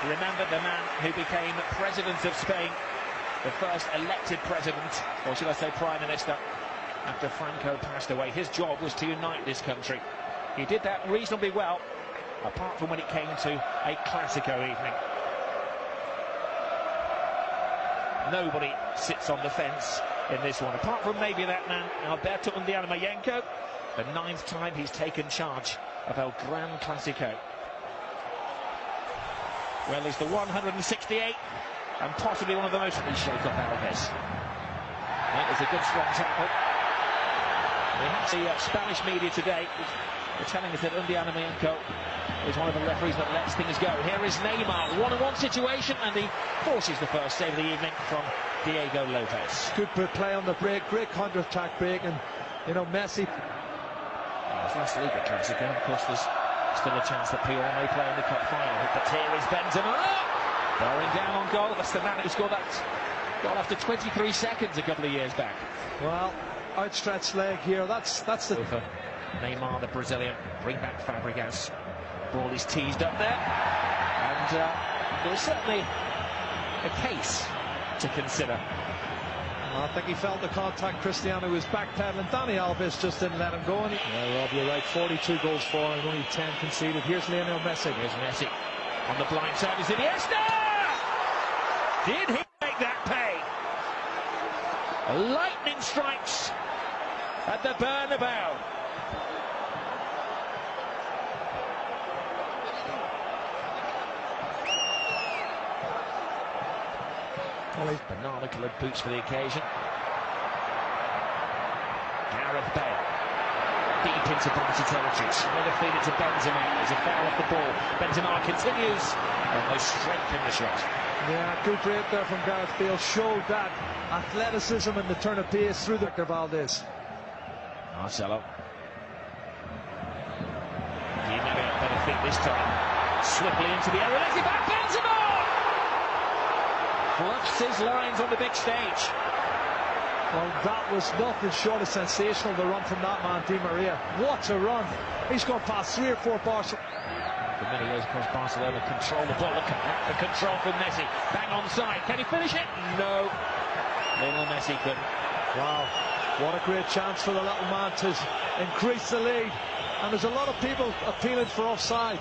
remembered the man who became President of Spain, the first elected president, or should I say Prime Minister, after Franco passed away. His job was to unite this country. He did that reasonably well, apart from when it came to a Clasico evening. Nobody sits on the fence in this one, apart from maybe that man, Alberto Undiano-Mayenko, the 9th time he's taken charge of El Gran Clasico. Well, he's the 168, and possibly one of the most... Shake up Alves. That is a good strong tackle. We have the Spanish media today. They're telling us that Undiano-Mayenko is one of the referees that lets things go. Here is Neymar, one-on-one situation, and he forces the first save of the evening from Diego Lopez. Good play on the break, great counter-attack break, and, you know, Messi. It's last Liga Clasico, of course, there's still a chance that Puyol may play in the cup final. But here is Benzema, bearing down on goal. That's the man who scored that goal after 23 seconds a couple of years back. Well, outstretched leg here, that's the... Neymar, the Brazilian, bring back Fabregas. Ball is teased up there, and there's certainly a case to consider. I think he felt the contact. Cristiano was backpedaling. Dani Alves just didn't let him go. And yeah, Rob, you're right. 42 goals for and only 10 conceded. Here's Lionel Messi. Here's Messi on the blind side. Is Iniesta? Did he make that pay? Lightning strikes at the Bernabeu. Banana-coloured boots for the occasion. Gareth Bale deep into Barca territory. Trying to feed it to Benzema. There's a foul off the ball. Benzema continues. Almost strength in the shot. Yeah, good break there from Gareth Bale. Showed that athleticism and the turn of pace through the Valdez. Marcelo. Di Maria better think this time. Swiftly into the area. Let's it back. Benzema! Fluffs his lines on the big stage. Well, that was nothing short of sensational, the run from that man, Di Maria. What a run. He's gone past 3 or 4 Barcelona. For many years across Barcelona, control the ball. Look at that, the control from Messi. Bang on side. Can he finish it? No. Lionel Messi couldn't. Wow. What a great chance for the little man to increase the lead. And there's a lot of people appealing for offside.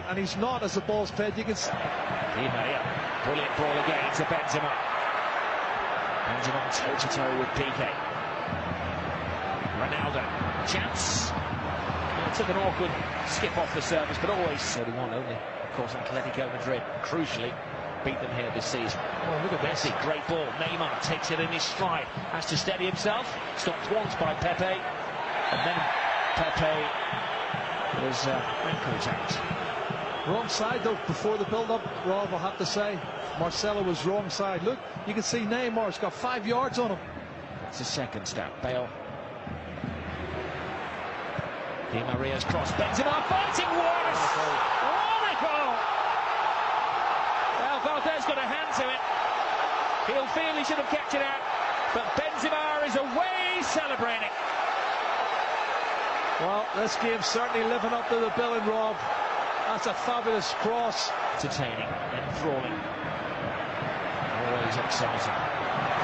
And he's not as the ball's played. You can see. Di Maria, brilliant ball again to Benzema. Benzema toe-to-toe with Piqué. Ronaldo, chance. Well, took an awkward skip off the surface, but always 31 only. Of course, Atletico Madrid, crucially, beat them here this season. Oh, look at Messi, great ball. Neymar takes it in his stride, has to steady himself. Stopped once by Pepe, and then Pepe was ankle attacked. Wrong side though, before the build-up, Rob, I'll have to say. Marcelo was wrong side. Look, you can see Neymar's got 5 yards on him. It's a second stat. Bale. Di Maria's cross. Benzema fighting Wallace. What a goal! Well, Valdez got a hand to it. He'll feel he should have kept it out. But Benzema is away celebrating. Well, this game's certainly living up to the billing, Rob. That's a fabulous cross. Entertaining, enthralling. Always exciting.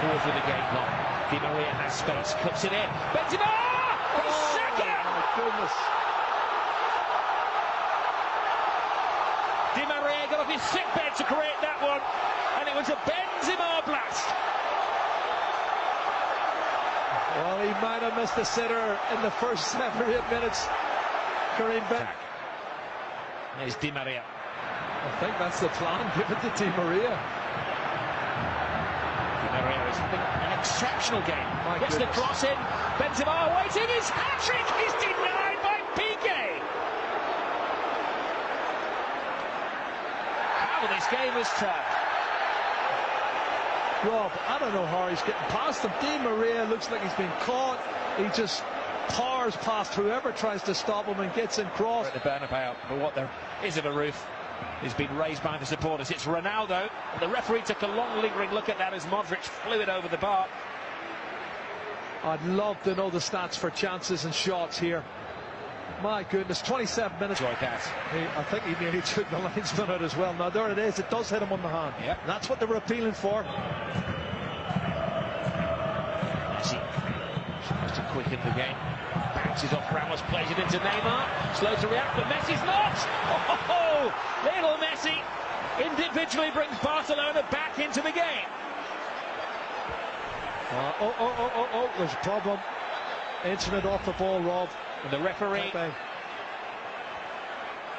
Forward with the game long. Di Maria has space, cuts it in. Benzema! His second! Oh my goodness. Di Maria got off his sick bed to create that one. And it was a Benzema blast. Well, he might have missed the sitter in the first 7 or 8 minutes. Karim Benzema. There's Di Maria. I think that's the plan. Give it to Di Maria. Di Maria is having an exceptional game. Gets the cross in. Benzema waiting. His hat-trick is denied by Piqué. How this game has turned. Rob, I don't know how he's getting past him. Di Maria looks like he's been caught. He just powers past whoever tries to stop him and gets in cross. At the Bernabeu, but what there is of a roof is being raised by the supporters. It's Ronaldo. The referee took a long lingering look at that as Modric flew it over the bar. I'd love to know the stats for chances and shots here. My goodness, 27 minutes. Enjoyed that. I think he nearly took the linesman out as well. Now there it is, it does hit him on the hand. Yep. And that's what they were appealing for. Messi tries to quicken the game. Bounces off Ramos, plays it into Neymar. Slow to react, but Messi's not! Oh, little Messi individually brings Barcelona back into the game. There's a problem. Incident off the ball, Rob. And the referee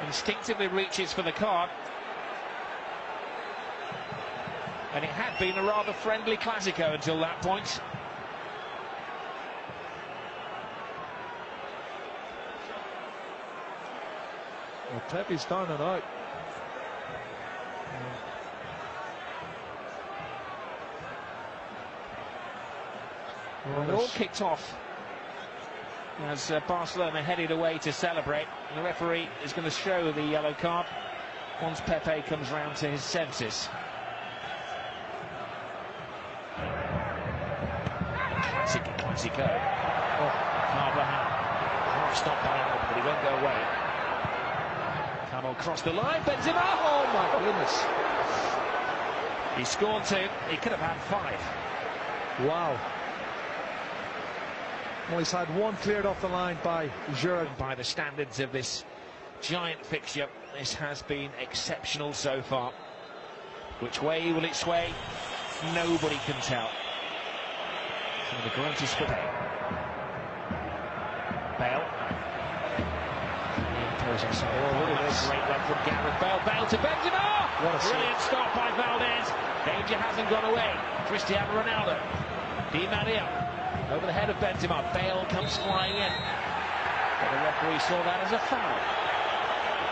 instinctively reaches for the card. And it had been a rather friendly Clasico until that point. Well, Pepe's down and out. Well, it all kicked off as Barcelona headed away to celebrate. And the referee is going to show the yellow card once Pepe comes round to his senses. Classico. Carvajal. Stopped by Alba, but he won't go away. Camel crossed the line. Benzema. Oh my goodness. He scored 2. He could have had 5. Wow. Well, he's had 1 cleared off the line by Giroud. By the standards of this giant fixture, this has been exceptional so far. Which way will it sway? Nobody can tell. And the greatest for Bale. Look at this. Great run from Gareth Bale. Bale to Benzema. What a brilliant stop by Valdez. Danger hasn't gone away. Cristiano Ronaldo. Di Maria. Over the head of Benzema. Bale comes flying in. But the referee saw that as a foul.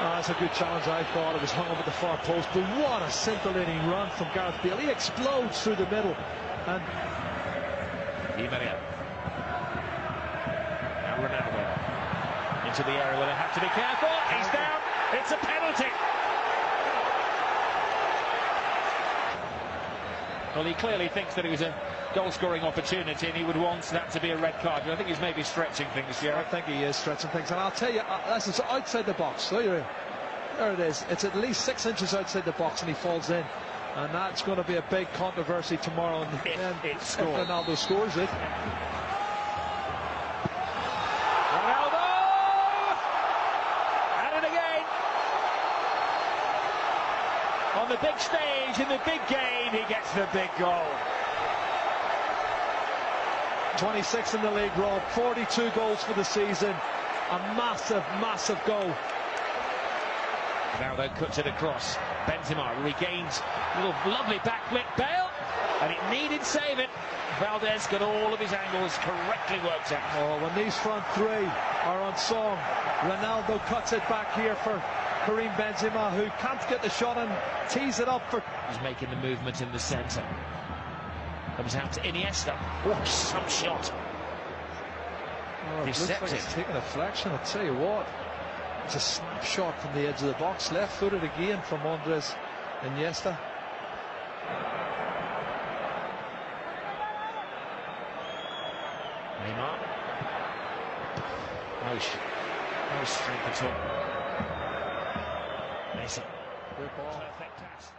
That's a good challenge, I thought. It was hung up at the far post. But what a scintillating run from Gareth Bale. He explodes through the middle. And Di Maria. Now Ronaldo. Into the area where they have to be careful. He's down. It's a penalty. Well, he clearly thinks that it was a goal-scoring opportunity and he would want that to be a red card. I think he's maybe stretching things, Gerard. I think he is stretching things. And I'll tell you, that's outside the box. There it is. It's at least 6 inches outside the box and he falls in. And that's going to be a big controversy tomorrow. If Ronaldo scores it. Ronaldo! At it again! On the big stage, in the big game, he gets the big goal. 26 in the league, Rob. 42 goals for the season. A massive, massive goal. Ronaldo cuts it across. Benzema regains a little lovely back flick. Bale, and it needed saving. Valdez got all of his angles correctly worked out. Oh, when these front 3 are on song, Ronaldo cuts it back here for Karim Benzema, who can't get the shot and tees it up for... He's making the movement in the centre. Comes out to Iniesta. Oh, some shot. Oh, it looks like it's taking a flexion, I'll tell you what. It's a snapshot from the edge of the box, left-footed again from Andres Iniesta. Neymar. No strength at all. Messi. Good ball. Perfect pass.